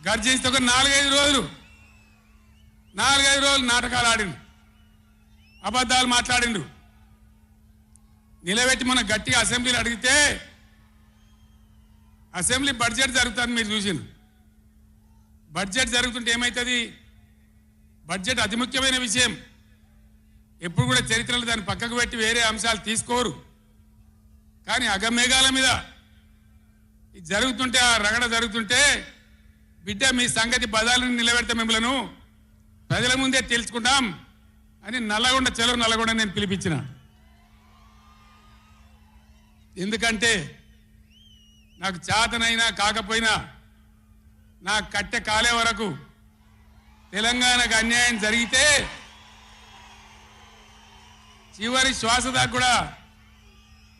గర్జిస్తే ఒక 4-5 రోజులు నాటకాలు ఆడిండు, అబద్ధాలు మాట్లాడిండు. నిలబెట్టి మన గట్టిగా అసెంబ్లీలో అడిగితే అసెంబ్లీ బడ్జెట్ జరుగుతుంది, మీరు చూసిండు. బడ్జెట్ జరుగుతుంటే ఏమవుతుంది? బడ్జెట్ అతి ముఖ్యమైన విషయం. ఎప్పుడు కూడా చరిత్రలో దాన్ని పక్కకు పెట్టి వేరే అంశాలు తీసుకోరు. కానీ అగమేఘాల మీద ఇది జరుగుతుంటే, ఆ రగడ జరుగుతుంటే, బిడ్డ మీ సంగతి బదాలను నిలబెడతా, మిమ్మలను ప్రజల ముందే తెలుసుకుంటాం అని నల్లగొండ చెలో నల్లగొండ నేను పిలిపించిన. ఎందుకంటే నాకు చేతనైనా కాకపోయినా నా కట్టె కాలే వరకు తెలంగాణకు అన్యాయం జరిగితే చివరి శ్వాస దాకా కూడా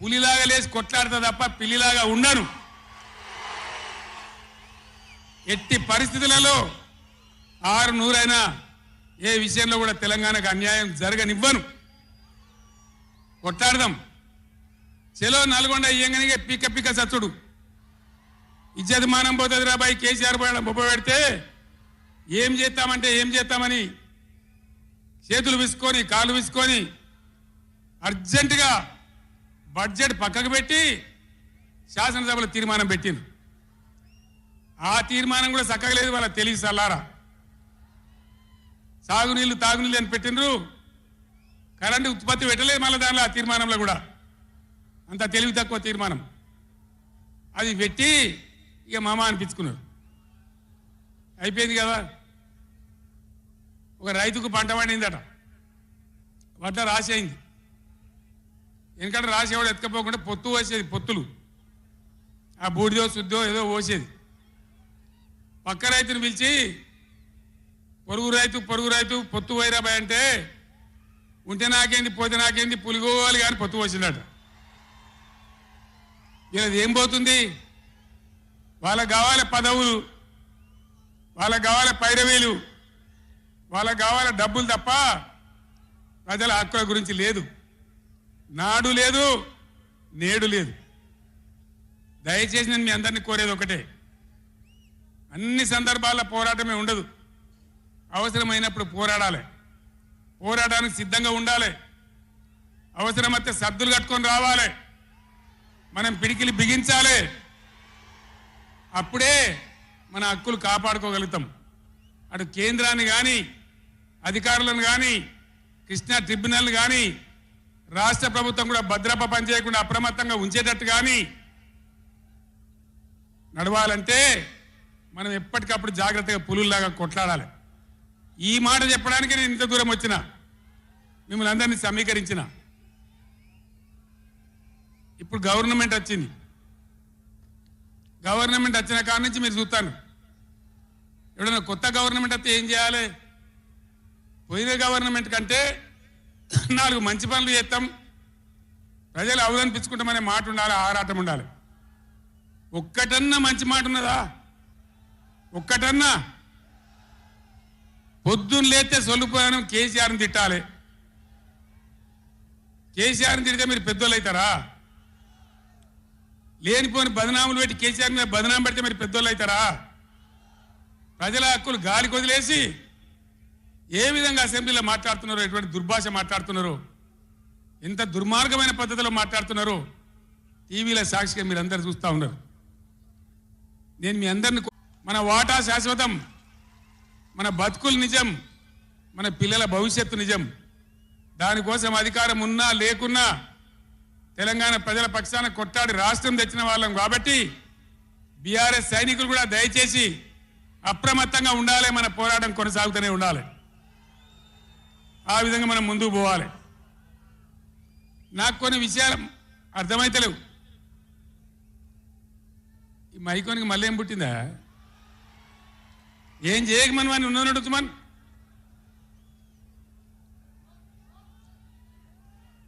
పులిలాగా లేచి కొట్లాడతా తప్ప పిల్లిలాగా ఉండను. ఎట్టి పరిస్థితులలో 600 ఏ విషయంలో కూడా తెలంగాణకు అన్యాయం జరగనివ్వను. కొట్లాడదాం. చెలో నల్గొండ ఇయ్యంగానే పిక్క పిక్క సచ్చుడు ఇజ్జత్ మానం పోతుంది రాబాయి. కేసీఆర్ బొబ్బ పెడితే ఏం చేస్తామంటే ఏం చేస్తామని చేతులు విసుకొని కాళ్ళు విసుకొని అర్జెంటుగా బడ్జెట్ పక్కకు పెట్టి శాసనసభలో తీర్మానం పెట్టింది. ఆ తీర్మానం కూడా చక్కగా లేదు. వాళ్ళ తెలివి సల్లారా. సాగునీళ్ళు తాగునీళ్ళు అని పెట్టినరు, కరెంటు ఉత్పత్తి పెట్టలేదు మళ్ళీ దానిలో. ఆ తీర్మానంలో కూడా అంత తెలివి తక్కువ తీర్మానం. అది పెట్టి ఇక మామ అనిపించుకున్నారు. అయిపోయింది కదా. ఒక రైతుకు పంట పండిందట, వడ్ల రాసి అయింది. ఎందుకంటే రాసి ఎవడు ఎత్తుకపోకుండా పొత్తు పోసేది, పొత్తులు ఆ బూడిదో శుద్ధో ఏదో పోసేది. పక్క రైతుని పిలిచి పొరుగు రైతు పొత్తు వైరాబాయ్ అంటే, ఉంటే నాకేంది పోతే నాకేంది పులిగోవాలి కానీ పొత్తు పోసిందట. వీళ్ళది ఏం పోతుంది? వాళ్ళకు కావాలి పదవులు, వాళ్ళకు కావాలి పైరవీలు, వాళ్ళకు కావాలి డబ్బులు తప్ప ప్రజల హక్కుల గురించి లేదు. నాడు లేదు, నేడు లేదు. దయచేసి నేను మీ అందరినీ కోరేది ఒకటే, అన్ని సందర్భాల్లో పోరాటమే ఉండదు. అవసరమైనప్పుడు పోరాడాలి, పోరాటానికి సిద్ధంగా ఉండాలి. అవసరమైతే సద్దులు కట్టుకొని రావాలి, మనం పిడికిలి బిగించాలి. అప్పుడే మన హక్కులు కాపాడుకోగలుగుతాం. అటు కేంద్రాన్ని కానీ, అధికారులను కానీ, కృష్ణా ట్రిబ్యునల్ కానీ, రాష్ట్ర ప్రభుత్వం కూడా భద్రప పనిచేయకుండా అప్రమత్తంగా ఉంచేటట్టు కానీ నడవాలంటే మనం ఎప్పటికప్పుడు జాగ్రత్తగా పులుల్లాగా కొట్లాడాలి. ఈ మాట చెప్పడానికి నేను ఇంత దూరం వచ్చిన, మిమ్మల్ని అందరినీ సమీకరించిన. ఇప్పుడు గవర్నమెంట్ వచ్చింది. గవర్నమెంట్ వచ్చిన కాడ నుంచి మీరు చూస్తాను, ఎవడన్నా కొత్త గవర్నమెంట్ వస్తే ఏం చేయాలి? పోయిన గవర్నమెంట్ కంటే 4 మంచి పనులు చేస్తాం, ప్రజలు అవలనిపించుకుంటామనే మాట ఉండాలి, ఆరాటం ఉండాలి. ఒక్కటన్నా మంచి మాట ఉన్నదా? ఒక్కటన్నా? పొద్దున్న లేస్తే సొల్లుపోయాను కేసీఆర్ని తిట్టాలి. కేసీఆర్ని తిడితే మీరు పెద్దోళ్ళు అవుతారా? లేనిపోని బదనాములు పెట్టి కేసీఆర్ మీద బదనాం పెడితే మీరు పెద్దోళ్ళు అవుతారా? ప్రజల హక్కులు గాలి కొదిలేసి ఏ విధంగా అసెంబ్లీలో మాట్లాడుతున్నారో, ఎటువంటి దుర్భాష మాట్లాడుతున్నారో, ఎంత దుర్మార్గమైన పద్ధతిలో మాట్లాడుతున్నారో టీవీల సాక్షిగా మీరు అందరు చూస్తూ ఉన్నారు. నేను మీ అందరిని, మన వాటా శాశ్వతం, మన బతుకులు నిజం, మన పిల్లల భవిష్యత్తు నిజం. దానికోసం అధికారం ఉన్నా లేకున్నా తెలంగాణ ప్రజల పక్షాన కొట్టాడి రాష్ట్రం తెచ్చిన వాళ్ళం కాబట్టి బీఆర్ఎస్ సైనికులు కూడా దయచేసి అప్రమత్తంగా ఉండాలి. మన పోరాటం కొనసాగుతూనే ఉండాలి. ఆ విధంగా మనం ముందుకు పోవాలి. నాకు కొన్ని విషయాలు అర్థమైతలేవు. ఈ మైకోనికి మళ్ళీ ఏం పుట్టిందా? ఏం చేయకమని వాడిని ఉన్నట్టు మన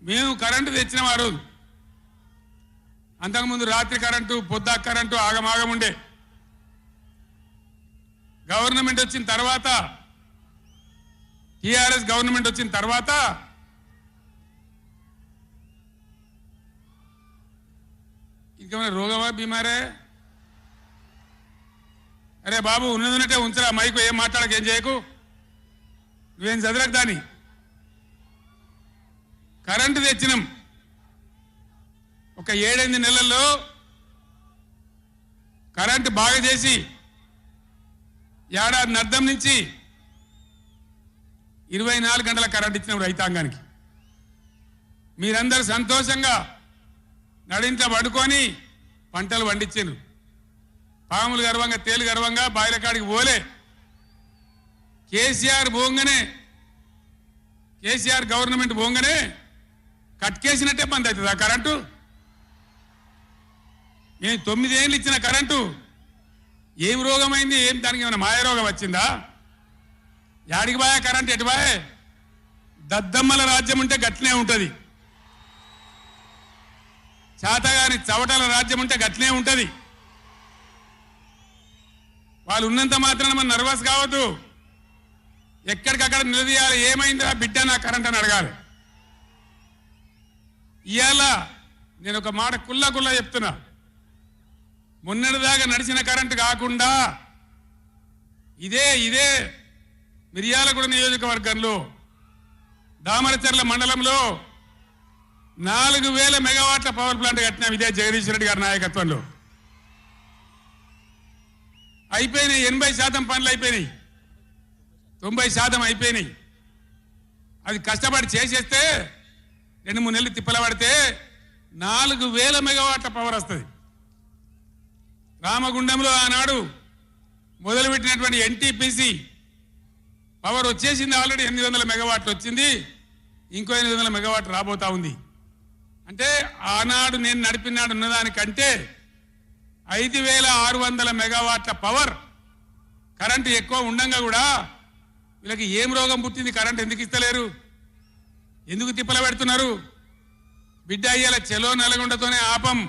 మేము కరెంటు తెచ్చినాం ఆ రోజు. అంతకుముందు రాత్రి కరెంటు, పొద్దా కరెంటు ఆగమాగం ఉండే. గవర్నమెంట్ వచ్చిన తర్వాత, టీఆర్ఎస్ గవర్నమెంట్ వచ్చిన తర్వాత ఇంకేమైనా రోగమా, బీమారే? అరే బాబు ఉన్నదంటే ఉంచరా మైకు ఏం మాట్లాడక ఏం చేయకు నువ్వేం చదరకు దాని కరెంటు తెచ్చినాం ఒక 7-8 నెలల్లో కరెంటు బాగా చేసి ఏడాది అర్థం నుంచి 24 గంటల కరెంట్ ఇచ్చినాం రైతాంగానికి మీరందరూ సంతోషంగా నడింట పడుకొని పంటలు పండించారు పాములు గర్వంగా తేలు గర్వంగా బాయిల కాడికి పోలే కేసీఆర్ పోగానే కేసీఆర్ గవర్నమెంట్ పోగానే కట్కేసినట్టే బంద్ అవుతుంది ఆ కరెంటు నేను 9 ఏళ్ళు ఇచ్చిన కరెంటు ఏం రోగమైంది ఏం దానికి ఏమైనా మాయరోగం వచ్చిందా యాడికి బాయే కరెంట్ ఎటు బాయే దద్దమ్మల రాజ్యం ఉంటే గట్లనే ఉంటుంది చాతగాని చవటల రాజ్యం ఉంటే గట్లనే ఉంటుంది వాళ్ళు ఉన్నంత మాత్రాన మనం నర్వస్ కావద్దు ఎక్కడికక్కడ నిలదీయాలి ఏమైందిరా బిడ్డ నా కరెంట్ అని అడగాలి ఇవాళ నేను ఒక మాట కుల్లా చెప్తున్నా మొన్నటిదాకా నడిచిన కరెంటు కాకుండా ఇదే మిర్యాలగూడ నియోజకవర్గంలో దామరచర్ల మండలంలో 4000 మెగావాట్ల పవర్ ప్లాంట్ కట్టినాం ఇదే జగదీష్ రెడ్డి గారి నాయకత్వంలో అయిపోయినాయి 80% పనులు అయిపోయినాయి 90% అయిపోయినాయి అది కష్టపడి చేసేస్తే 2-3 నెలలు తిప్పల పడితే 4000 మెగావాట్ల పవర్ వస్తుంది రామగుండంలో ఆనాడు మొదలుపెట్టినటువంటి ఎన్టీపీసీ పవర్ వచ్చేసింది ఆల్రెడీ 800 మెగావాట్లు వచ్చింది ఇంకో 800 మెగావాట్లు రాబోతా ఉంది అంటే ఆనాడు నేను నడిపినాడు ఉన్నదానికంటే 5600 మెగావాట్ల పవర్ కరెంటు ఎక్కువ ఉండంగా కూడా వీళ్ళకి ఏం రోగం పుట్టింది కరెంటు ఎందుకు ఇస్తలేరు ఎందుకు తిప్పల పెడుతున్నారు బిడ్డ అయ్యేలా చెలో నల్గొండతోనే ఆపం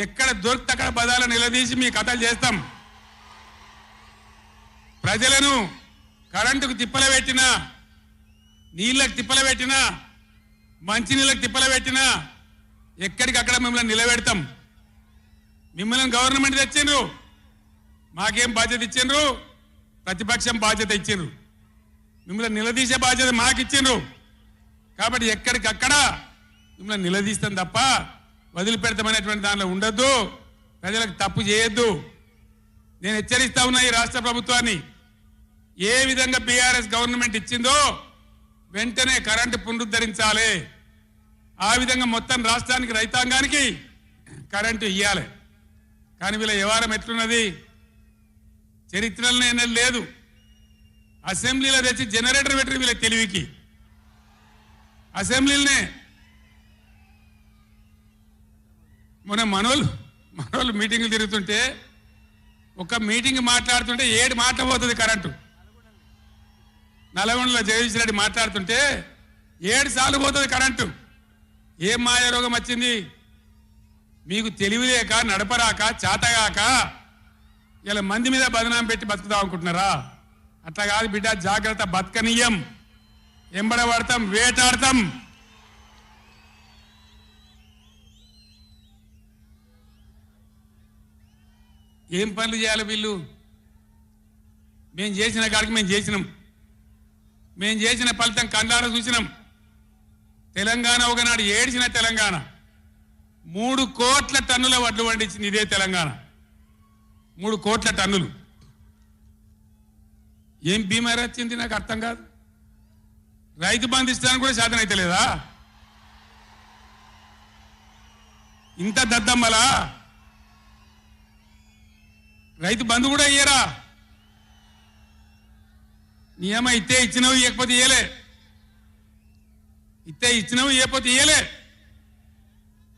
ఎక్కడ దొరికితే అక్కడ బదాల నిలదీసి మీ కథలు చేస్తాం ప్రజలను కరెంటుకు తిప్పల పెట్టినా నీళ్ళకు తిప్పల పెట్టినా మంచినీళ్ళకి తిప్పల పెట్టినా ఎక్కడికక్కడ మిమ్మల్ని నిలబెడతాం మిమ్మల్ని గవర్నమెంట్ తెచ్చిండ్రు మాకేం బాధ్యత ఇచ్చిండ్రు ప్రతిపక్షం బాధ్యత ఇచ్చిండ్రు మిమ్మల్ని నిలదీసే బాధ్యత మాకు ఇచ్చిండ్రు కాబట్టి ఎక్కడికక్కడ మిమ్మల్ని నిలదీస్తాం తప్ప వదిలిపెడతామనేటువంటి దానిలో ఉండొద్దు ప్రజలకు తప్పు చేయొద్దు నేను హెచ్చరిస్తా ఉన్నా ఈ రాష్ట్ర ప్రభుత్వాన్ని ఏ విధంగా బీఆర్ఎస్ గవర్నమెంట్ ఇచ్చిందో వెంటనే కరెంటు పునరుద్ధరించాలి ఆ విధంగా మొత్తం రాష్ట్రానికి రైతాంగానికి కరెంటు ఇవ్వాలి కానీ వీళ్ళ వ్యవహారం ఎట్లున్నది చరిత్రలో లేదు అసెంబ్లీలో తెచ్చి జనరేటర్ పెట్టి వీళ్ళ తెలివికి అసెంబ్లీలోనే మొన్న మనోళ్ళు మీటింగ్లు తిరుగుతుంటే ఒక మీటింగ్ మాట్లాడుతుంటే 7 మాటలు పోతుంది కరెంటు నల్గొండలో జగదీష్ రెడ్డి మాట్లాడుతుంటే 7 సార్లు పోతుంది కరెంటు ఏం మాయ రోగం వచ్చింది మీకు తెలివి లేక నడపరాక చాతగాక ఇలా మంది మీద బదనాం పెట్టి బతుకుదాం అనుకుంటున్నారా అట్లా కాదు బిడ్డ జాగ్రత్త బతకనీయం ఎంబడబడతాం వేటాడతాం ఏం పనులు చేయాలి వీళ్ళు మేము చేసిన కాడికి మేము చేసినాం మేము చేసిన ఫలితం కండార చూసినాం తెలంగాణ ఒకనాడు ఏడ్చిన తెలంగాణ 3 కోట్ల టన్నుల వడ్లు పండించింది ఇదే తెలంగాణ 3 కోట్ల టన్నులు ఏం బీమారి వచ్చింది నాకు అర్థం కాదు రైతు బంధు ఇస్తానికి కూడా శాతం అయితే లేదా ఇంత దద్దమ్మలా రైతు బంధు కూడా ఇయ్యరా నియమ ఇస్తే ఇచ్చినవి ఇవ్వకపోతే ఇయ్యలే ఇస్తే ఇచ్చినవి ఇవ్వకపోతే ఇయ్యలే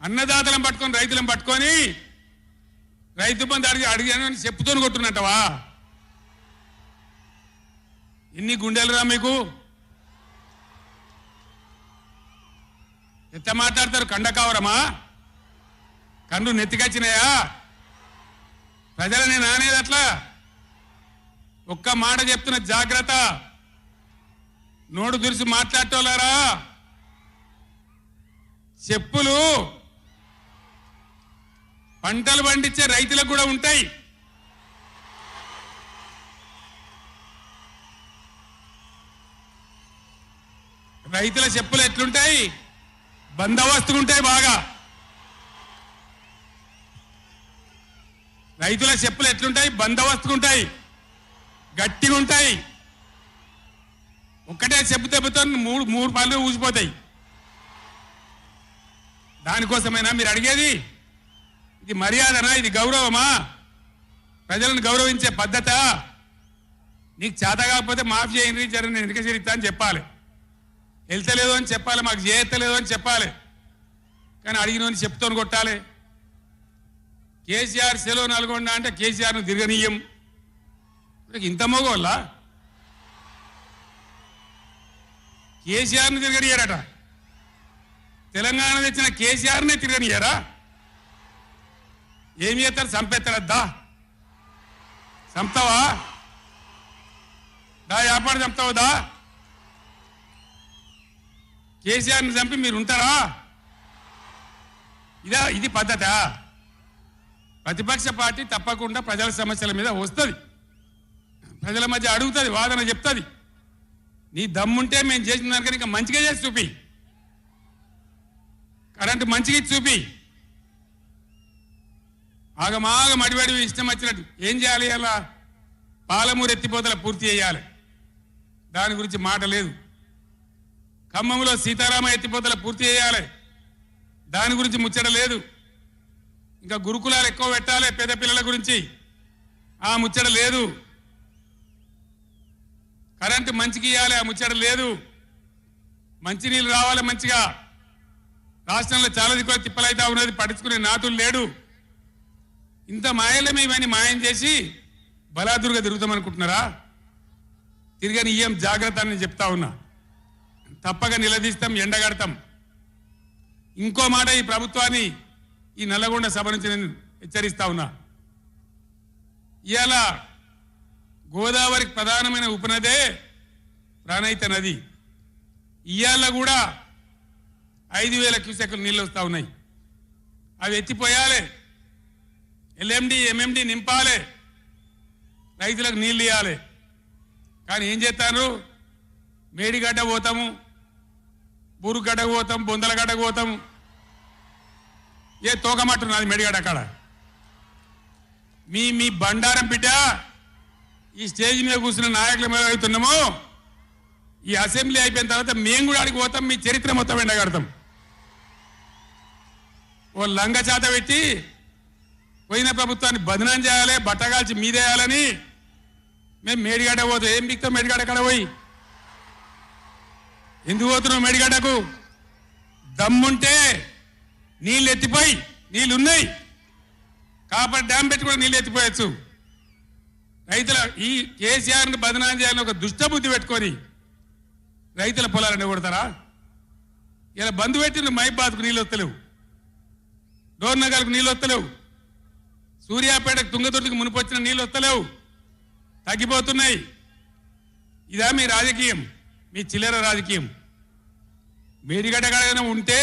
అన్నదాతలను పట్టుకొని రైతులను పట్టుకొని రైతు బంధు అడిగాను చెప్పుతోని కొట్టున్నట్టవా ఎన్ని గుండెలురా మీకు ఎంత మాట్లాడతారు కండకావరమా కన్ను నెత్తికొచ్చినాయా ప్రజలని నానేది అట్లా ఒక్క మాట చెప్తున్న జాగ్రత్త నోడు దురిసి మాట్లాడటోలారా చెప్పులు పంటలు పండించే రైతులకు కూడా ఉంటాయి రైతుల చెప్పులు ఎట్లుంటాయి? బందోబస్తుకుంటాయి బాగా. రైతుల చెప్పులు ఎట్లుంటాయి? బందోబస్తుకుంటాయి, గట్టిగా ఉంటాయి. ఒక్కటే చెప్పు దెబ్బతో మూడు పళ్ళు ఊసిపోతాయి. దానికోసమైనా మీరు అడిగేది? ఇది మర్యాదనా? ఇది గౌరవమా? ప్రజలను గౌరవించే పద్ధత? నీకు చేత కాకపోతే మాఫీ చేయండి, జరిగిన వెనుక చరిత్ర అని చెప్పాలి. వెళ్తలేదు అని చెప్పాలి, మాకు చేయలేదు అని చెప్పాలి. కానీ అడిగినోని చెప్తోని కొట్టాలి. కేసీఆర్ సెలవు నల్గొండ అంటే కేసీఆర్ను తిరగనీయం. ఇంత మగోళ్ళ కేసీఆర్ను తిరగనియారట. తెలంగాణ తెచ్చిన కేసీఆర్నే తిరగనియారా? ఏమి చేస్తారు? చంపేస్తాడద్దా? చంపుతావా? దా వ్యాపారం చంపుతావుదా? కేసీఆర్ని చంపి మీరు ఉంటారా? ఇది పద్ధత? ప్రతిపక్ష పార్టీ తప్పకుండా ప్రజల సమస్యల మీద వస్తుంది, ప్రజల మధ్య అడుగుతుంది, వాదన చెప్తుంది. నీ దమ్ముంటే మేము చేసిన దానికన్నా ఇంకా మంచిగా చేసి చూపి, కరెంటు మంచిగా చూపి. ఆగమాగం అడివడి ఇష్టం వచ్చినట్టు ఏం చేయాలి? అలా పాలమూరు ఎత్తిపోతల పూర్తి చేయాలి, దాని గురించి మాట లేదు. ఖమ్మంలో సీతారామ ఎత్తిపోతల పూర్తి చేయాలి, దాని గురించి ముచ్చట లేదు. ఇంకా గురుకులాలు ఎక్కువ పెట్టాలి పేద పిల్లల గురించి, ఆ ముచ్చట లేదు. కరెంటు మంచిగా ఇవ్వాలి, ఆ ముచ్చట లేదు. మంచినీళ్ళు రావాలి మంచిగా. రాష్ట్రంలో చాలా దిక్కులు తిప్పలైతా ఉన్నది, పట్టించుకునే నాతులు లేడు. ఇంత మాయలమే ఇవన్నీ మాయం చేసి బలాదురుగా తిరుగుతామనుకుంటున్నారా? తిరగని ఇయ్యం, జాగ్రత్త అని చెప్తా ఉన్నా. తప్పక నిలదీస్తాం, ఎండగడతాం. ఇంకో మాట, ఈ ప్రభుత్వాన్ని ఈ నల్లగొండ సభ నుంచి నేను హెచ్చరిస్తా ఉన్నా. ఇవాళ గోదావరికి ప్రధానమైన ఉపనదే ప్రాణహిత నది. ఇవాళ కూడా 5,000 క్యూసెక్లు నీళ్ళు వస్తూ ఉన్నాయి. అవి ఎత్తిపోయాలి, ఎల్ఎండి ఎంఎండి నింపాలి, రైతులకు నీళ్ళు ఇవ్వాలి. కానీ ఏం చేస్తారు? మేడిగడ్డ పోతాము, బూరుగడ్డ పోతాం, బొందలగడ్డ పోతాము. ఏ తోకమట్టున్నది మేడిగడ్డ అక్కడ. మీ బండారం బిడ్డ ఈ స్టేజ్ మీద కూర్చున్న నాయకుల మీద అవుతున్నాము. ఈ అసెంబ్లీ అయిపోయిన తర్వాత మేము కూడా అడిగి పోతాం, మీ చరిత్ర మొత్తం ఎండగడతాం. ఓ లంగ చేత పెట్టి పోయిన ప్రభుత్వాన్ని బదనాం చేయాలి, బట్టగాల్చి మీదేయాలని మేము మేడిగడ్డ పోతాం. ఏం దిక్తాం మేడిగడ్డ అక్కడ పోయి? ఎందుకు పోతున్నావు మేడిగడ్డకు? దమ్ముంటే నీళ్ళు ఎత్తిపోయి, నీళ్ళున్నాయి, కాపర్ డ్యామ్ పెట్టి కూడా నీళ్ళు ఎత్తిపోయచ్చు. రైతుల ఈ కేసీఆర్ని బదనాం చేయాలని ఒక దుష్టబుద్ధి పెట్టుకొని రైతుల పొలాలను కొడతారా? ఇలా బంధు పెట్టిన మైబాద్కు నీళ్ళు వస్తలేవు, డోర్నగర్కు నీళ్ళు వస్తలేవు, సూర్యాపేటకు తుంగతుర్తికి మునిపొచ్చిన నీళ్ళు వస్తలేవు, తగ్గిపోతున్నాయి. ఇదా మీ రాజకీయం? మీ చిల్లర రాజకీయం. మేడిగడ్డ కాడైనా ఉంటే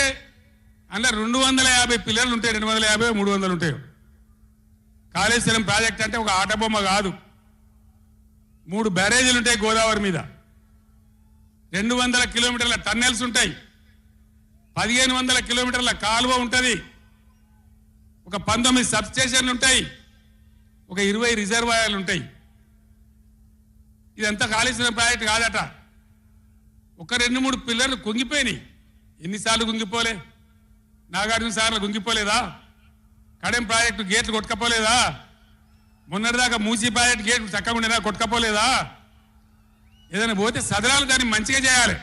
అందులో 250 పిల్లలు ఉంటాయి, 250 300 ఉంటాయి. కాళేశ్వరం ప్రాజెక్ట్ అంటే ఒక ఆట బొమ్మ కాదు. 3 బ్యారేజీలు ఉంటాయి గోదావరి మీద, 200 కిలోమీటర్ల టన్నెల్స్ ఉంటాయి, 1500 కిలోమీటర్ల కాలువ ఉంటుంది, ఒక 19 సబ్ స్టేషన్లు ఉంటాయి, ఒక 20 రిజర్వాయర్లు ఉంటాయి. ఇదంతా కాళేశ్వరం ప్రాజెక్ట్ కాదట. ఒక 2-3 పిల్లర్లు కుంగిపోయినాయి. ఎన్నిసార్లు కుంగిపోలే? నాగార్జున సార్లు కుంగిపోలేదా? కడెం ప్రాజెక్టు గేట్లు కొట్టుకపోలేదా? మొన్నటిదాకా మూసీ ప్రాజెక్టు గేట్లు చక్కగా ఉండేదా? కొట్టుకపోలేదా? ఏదైనా పోతే సదరాలు దాన్ని మంచిగా చేయాలి.